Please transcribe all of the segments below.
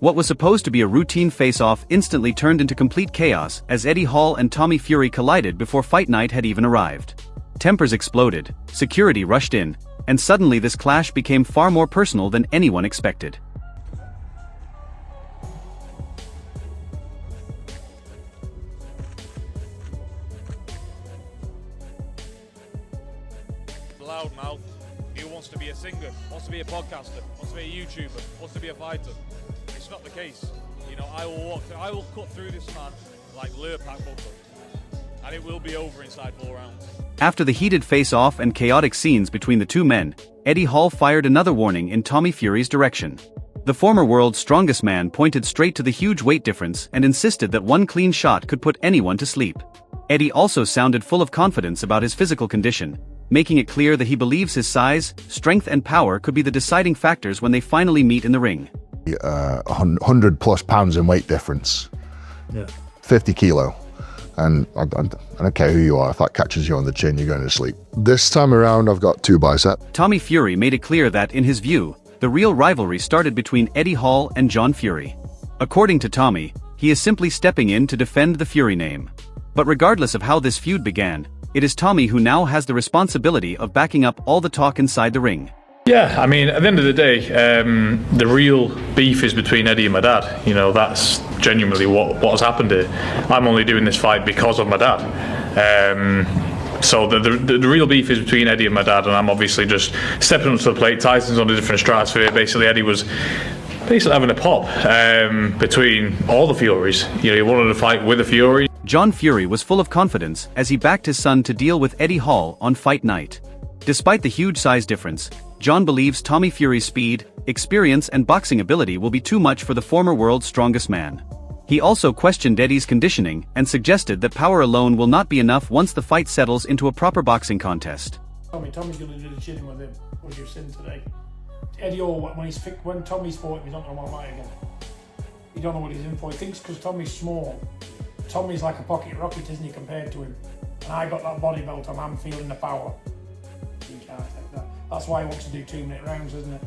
What was supposed to be a routine face-off instantly turned into complete chaos as Eddie Hall and Tommy Fury collided before fight night had even arrived. Tempers exploded, security rushed in, and suddenly this clash became far more personal than anyone expected. Loudmouth, who wants to be a singer, wants to be a podcaster, wants to be a YouTuber, wants to be a fighter. It's not the case. You know, I will cut through this man like Lurpak butter, and it will be over inside 4 rounds. After the heated face-off and chaotic scenes between the two men, Eddie Hall fired another warning in Tommy Fury's direction. The former world's strongest man pointed straight to the huge weight difference and insisted that one clean shot could put anyone to sleep. Eddie also sounded full of confidence about his physical condition, making it clear that he believes his size, strength and power could be the deciding factors when they finally meet in the ring. 100 plus pounds in weight difference. Yeah. 50 kilo. And I don't care who you are, if that catches you on the chin, you're going to sleep. This time around, I've got 2 biceps. Tommy Fury made it clear that, in his view, the real rivalry started between Eddie Hall and John Fury. According to Tommy, he is simply stepping in to defend the Fury name. But regardless of how this feud began, it is Tommy who now has the responsibility of backing up all the talk inside the ring. Yeah, I mean, at the end of the day, the real beef is between Eddie and my dad. You know, that's genuinely what has happened here. I'm only doing this fight because of my dad. So the real beef is between Eddie and my dad, and I'm obviously just stepping up to the plate. Tyson's on a different stratosphere. Basically, Eddie was having a pop between all the Furies. You know, he wanted to fight with a Fury. John Fury was full of confidence as he backed his son to deal with Eddie Hall on fight night. Despite the huge size difference, John believes Tommy Fury's speed, experience and boxing ability will be too much for the former world's strongest man. He also questioned Eddie's conditioning and suggested that power alone will not be enough once the fight settles into a proper boxing contest. Tommy's going to do the chinning with him, what you've seen today. Eddie Hall, when Tommy's fought, he's not going to want that again. You don't know what he's in for. He thinks because Tommy's small, Tommy's like a pocket rocket, isn't he, compared to him? And I got that body belt on, I'm feeling the power. You can't take that. That's why he wants to do 2-minute rounds, isn't it?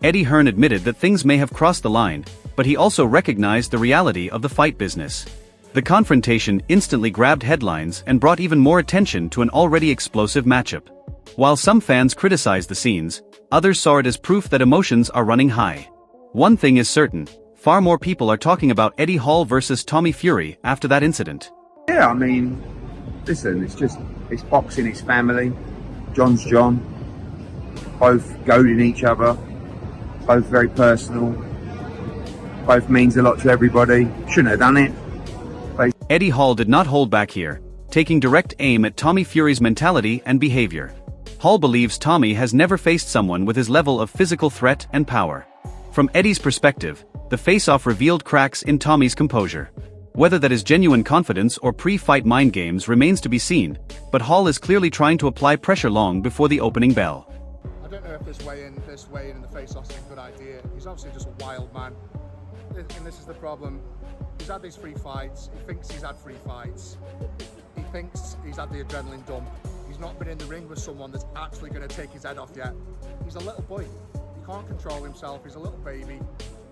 Eddie Hearn admitted that things may have crossed the line, but he also recognized the reality of the fight business. The confrontation instantly grabbed headlines and brought even more attention to an already explosive matchup. While some fans criticized the scenes, others saw it as proof that emotions are running high. One thing is certain, far more people are talking about Eddie Hall versus Tommy Fury after that incident. Yeah, I mean, listen, it's boxing, it's family. John's John. Both goading each other. Both very personal. Both means a lot to everybody. Shouldn't have done it. Eddie Hall did not hold back here, taking direct aim at Tommy Fury's mentality and behavior. Hall believes Tommy has never faced someone with his level of physical threat and power. From Eddie's perspective, the face-off revealed cracks in Tommy's composure. Whether that is genuine confidence or pre-fight mind games remains to be seen, but Hall is clearly trying to apply pressure long before the opening bell. I don't know if this weigh in the face-off is a good idea. He's obviously just a wild man, and this is the problem. He's had these 3 fights, he thinks he's had 3 fights, he thinks he's had the adrenaline dump. He's not been in the ring with someone that's actually going to take his head off yet. He's a little boy, he can't control himself, he's a little baby.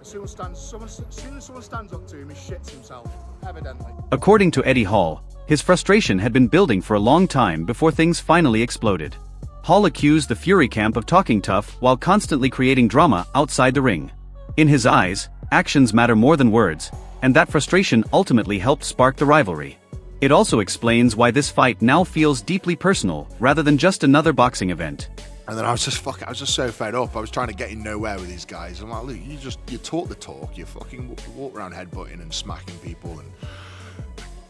As soon as someone stands up to him, he shits himself, evidently. According to Eddie Hall, his frustration had been building for a long time before things finally exploded. Hall accused the Fury camp of talking tough while constantly creating drama outside the ring. In his eyes, actions matter more than words, and that frustration ultimately helped spark the rivalry. It also explains why this fight now feels deeply personal rather than just another boxing event. And then I was just so fed up. I was trying to get in nowhere with these guys. I'm like, look, you talk the talk, you fucking walk around headbutting and smacking people and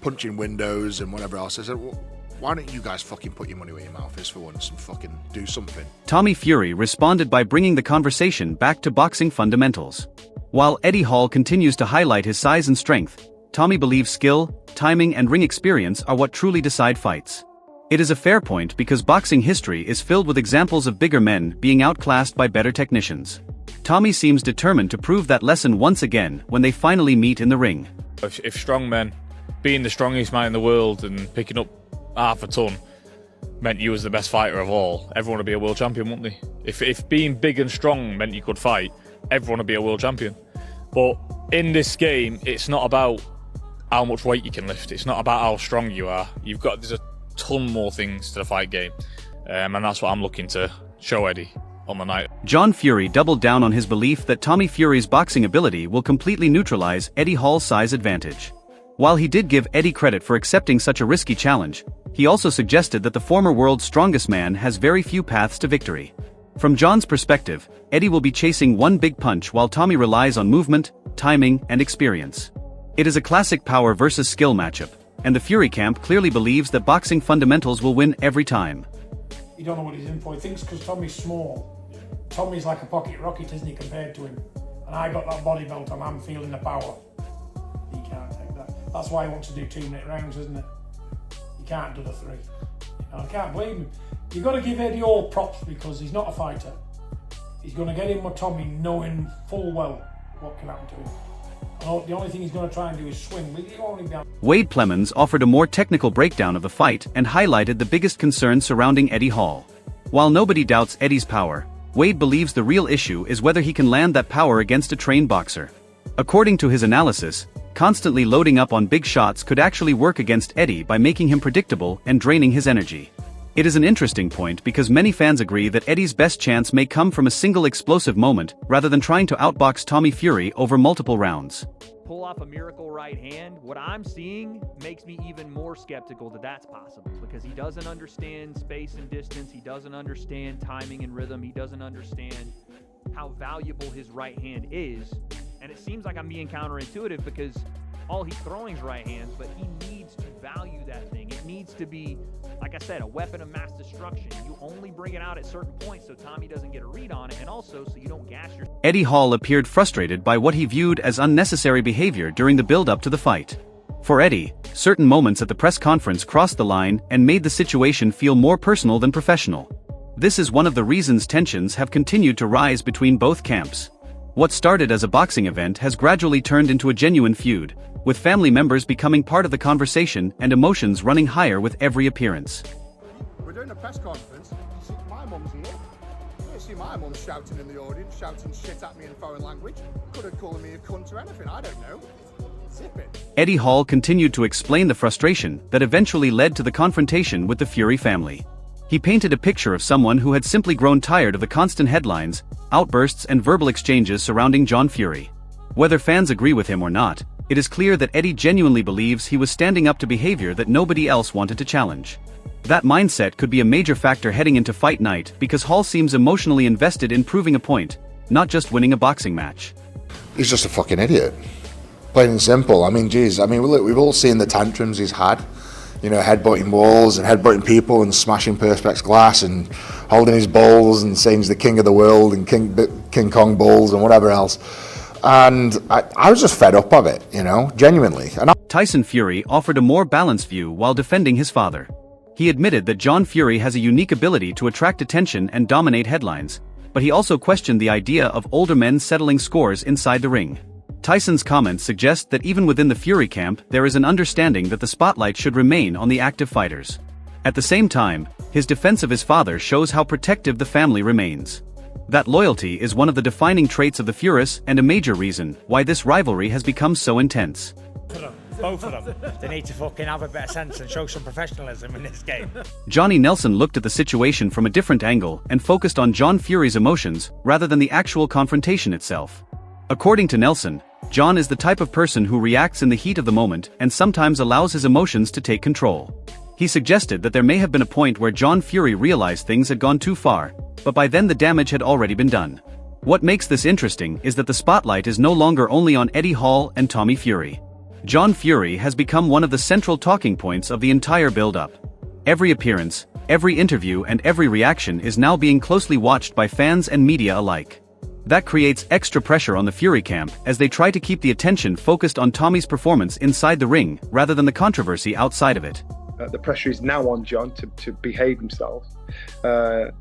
punching windows and whatever else. I said, well, why don't you guys fucking put your money where your mouth is for once and fucking do something? Tommy Fury responded by bringing the conversation back to boxing fundamentals. While Eddie Hall continues to highlight his size and strength, Tommy believes skill, timing and ring experience are what truly decide fights. It is a fair point because boxing history is filled with examples of bigger men being outclassed by better technicians. Tommy seems determined to prove that lesson once again when they finally meet in the ring. If strong men, being the strongest man in the world and picking up half a ton meant you was the best fighter of all, everyone would be a world champion, wouldn't they? If being big and strong meant you could fight, everyone would be a world champion. But in this game, it's not about how much weight you can lift. It's not about how strong you are. There's a ton more things to the fight game. And that's what I'm looking to show Eddie on the night. John Fury doubled down on his belief that Tommy Fury's boxing ability will completely neutralize Eddie Hall's size advantage. While he did give Eddie credit for accepting such a risky challenge, he also suggested that the former world's strongest man has very few paths to victory. From John's perspective, Eddie will be chasing one big punch while Tommy relies on movement, timing, and experience. It is a classic power versus skill matchup, and the Fury camp clearly believes that boxing fundamentals will win every time. You don't know what he's in for. He thinks because Tommy's small, Tommy's like a pocket rocket, isn't he, compared to him? And I got that body belt on, I'm feeling the power. He can't take that. That's why he wants to do 2-minute rounds, isn't it? He can't do the 3. I can't blame him. You've got to give Eddie all props because he's not a fighter. He's going to get in with Tommy knowing full well what can happen to him. And the only thing he's going to try and do is swing. Wade Plemons offered a more technical breakdown of the fight and highlighted the biggest concerns surrounding Eddie Hall. While nobody doubts Eddie's power, Wade believes the real issue is whether he can land that power against a trained boxer. According to his analysis, constantly loading up on big shots could actually work against Eddie by making him predictable and draining his energy. It is an interesting point because many fans agree that Eddie's best chance may come from a single explosive moment rather than trying to outbox Tommy Fury over multiple rounds. Pull off a miracle right hand. What I'm seeing makes me even more skeptical that that's possible because he doesn't understand space and distance. He doesn't understand timing and rhythm. He doesn't understand how valuable his right hand is. And it seems like I'm being counterintuitive because all he's throwing is right hands, but he needs to value that thing. It needs to be, like I said, a weapon of mass destruction. You only bring it out at certain points so Tommy doesn't get a read on it, and also so you don't gash your... Eddie Hall appeared frustrated by what he viewed as unnecessary behavior during the build-up to the fight. For Eddie, certain moments at the press conference crossed the line and made the situation feel more personal than professional. This is one of the reasons tensions have continued to rise between both camps. What started as a boxing event has gradually turned into a genuine feud, with family members becoming part of the conversation and emotions running higher with every appearance. We're doing a press conference. You see, my mum's here. You don't see my mum shouting in the audience, shouting shit at me in foreign language. Could have called me a cunt or anything, I don't know. Zip it. Eddie Hall continued to explain the frustration that eventually led to the confrontation with the Fury family. He painted a picture of someone who had simply grown tired of the constant headlines, outbursts and verbal exchanges surrounding John Fury. Whether fans agree with him or not, it is clear that Eddie genuinely believes he was standing up to behavior that nobody else wanted to challenge. That mindset could be a major factor heading into fight night because Hall seems emotionally invested in proving a point, not just winning a boxing match. He's just a fucking idiot. Plain and simple. I mean, geez, look, we've all seen the tantrums he's had. You know, headbutting walls and headbutting people and smashing Perspex glass and holding his bowls and saying he's the king of the world and King Kong bowls and whatever else. And I was just fed up of it, you know, genuinely. Tyson Fury offered a more balanced view while defending his father. He admitted that John Fury has a unique ability to attract attention and dominate headlines, but he also questioned the idea of older men settling scores inside the ring. Tyson's comments suggest that even within the Fury camp there is an understanding that the spotlight should remain on the active fighters. At the same time, his defense of his father shows how protective the family remains. That loyalty is one of the defining traits of the Furies and a major reason why this rivalry has become so intense. Both of them. They need to fucking have a better sense and show some professionalism in this game. Johnny Nelson looked at the situation from a different angle and focused on John Fury's emotions rather than the actual confrontation itself. According to Nelson, John is the type of person who reacts in the heat of the moment and sometimes allows his emotions to take control. He suggested that there may have been a point where John Fury realized things had gone too far, but by then the damage had already been done. What makes this interesting is that the spotlight is no longer only on Eddie Hall and Tommy Fury. John Fury has become one of the central talking points of the entire build-up. Every appearance, every interview and every reaction is now being closely watched by fans and media alike. That creates extra pressure on the Fury camp as they try to keep the attention focused on Tommy's performance inside the ring rather than the controversy outside of it. The pressure is now on John to behave himself.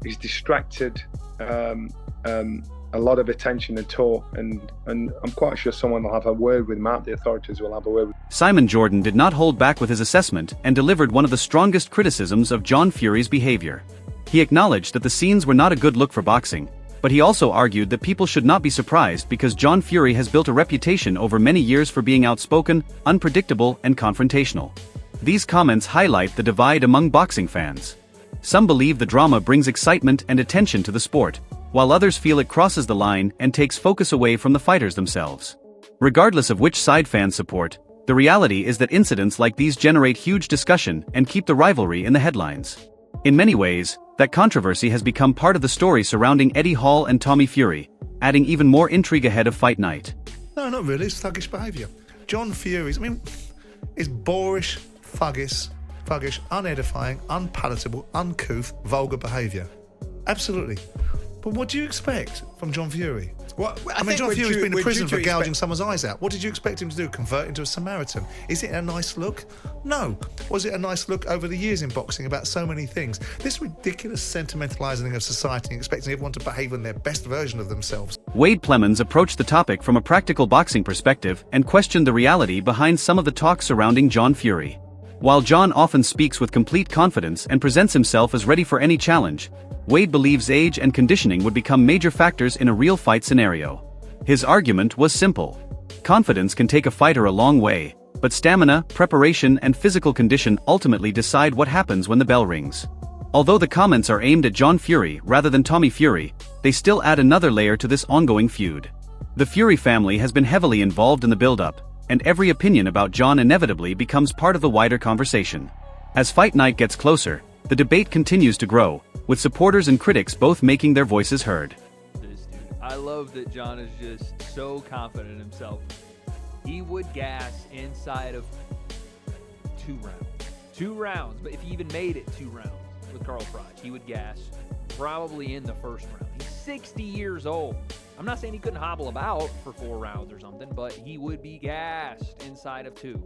He's distracted a lot of attention and talk, and I'm quite sure someone will have a word with him out. The authorities will have a word with him. Simon Jordan did not hold back with his assessment and delivered one of the strongest criticisms of John Fury's behavior. He acknowledged that the scenes were not a good look for boxing, But he also argued that people should not be surprised because John Fury has built a reputation over many years for being outspoken, unpredictable, and confrontational. These comments highlight the divide among boxing fans. Some believe the drama brings excitement and attention to the sport, while others feel it crosses the line and takes focus away from the fighters themselves. Regardless of which side fans support, the reality is that incidents like these generate huge discussion and keep the rivalry in the headlines. In many ways, that controversy has become part of the story surrounding Eddie Hall and Tommy Fury, adding even more intrigue ahead of fight night. No, not really. It's thuggish behaviour. John Fury's, is boorish, thuggish, unedifying, unpalatable, uncouth, vulgar behaviour. Absolutely. But what do you expect from John Fury? Well, John Fury's been in prison for gouging someone's eyes out. What did you expect him to do? Convert into a Samaritan? Is it a nice look? No. Was it a nice look over the years in boxing about so many things? This ridiculous sentimentalising of society, expecting everyone to behave in their best version of themselves. Wade Plemons approached the topic from a practical boxing perspective and questioned the reality behind some of the talk surrounding John Fury. While John often speaks with complete confidence and presents himself as ready for any challenge, Wade believes age and conditioning would become major factors in a real fight scenario. His argument was simple. Confidence can take a fighter a long way, but stamina, preparation, and physical condition ultimately decide what happens when the bell rings. Although the comments are aimed at John Fury rather than Tommy Fury, they still add another layer to this ongoing feud. The Fury family has been heavily involved in the build-up, and every opinion about John inevitably becomes part of the wider conversation. As fight night gets closer, the debate continues to grow, with supporters and critics both making their voices heard. I love that John is just so confident in himself. He would gas inside of 2 rounds. 2 rounds, but if he even made it 2 rounds with Carl Froch, he would gas probably in the first round. He's 60 years old. I'm not saying he couldn't hobble about for 4 rounds or something, but he would be gassed inside of 2.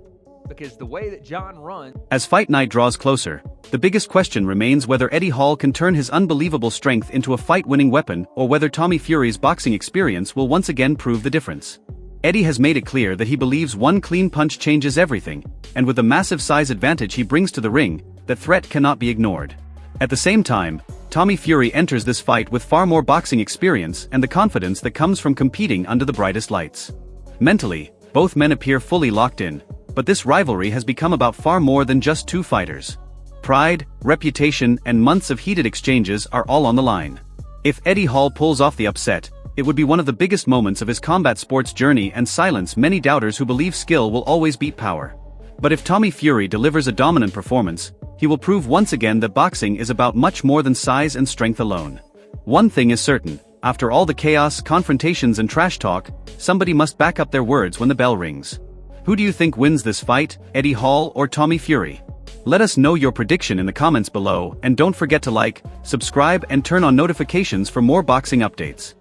Because the way that John runs... As fight night draws closer, the biggest question remains whether Eddie Hall can turn his unbelievable strength into a fight-winning weapon or whether Tommy Fury's boxing experience will once again prove the difference. Eddie has made it clear that he believes one clean punch changes everything, and with the massive size advantage he brings to the ring, that threat cannot be ignored. At the same time, Tommy Fury enters this fight with far more boxing experience and the confidence that comes from competing under the brightest lights. Mentally, both men appear fully locked in, but this rivalry has become about far more than just 2 fighters. Pride, reputation, and months of heated exchanges are all on the line. If Eddie Hall pulls off the upset, it would be one of the biggest moments of his combat sports journey and silence many doubters who believe skill will always beat power. But if Tommy Fury delivers a dominant performance, he will prove once again that boxing is about much more than size and strength alone. One thing is certain, after all the chaos, confrontations, and trash talk, somebody must back up their words when the bell rings. Who do you think wins this fight, Eddie Hall or Tommy Fury? Let us know your prediction in the comments below, and don't forget to like, subscribe, and turn on notifications for more boxing updates.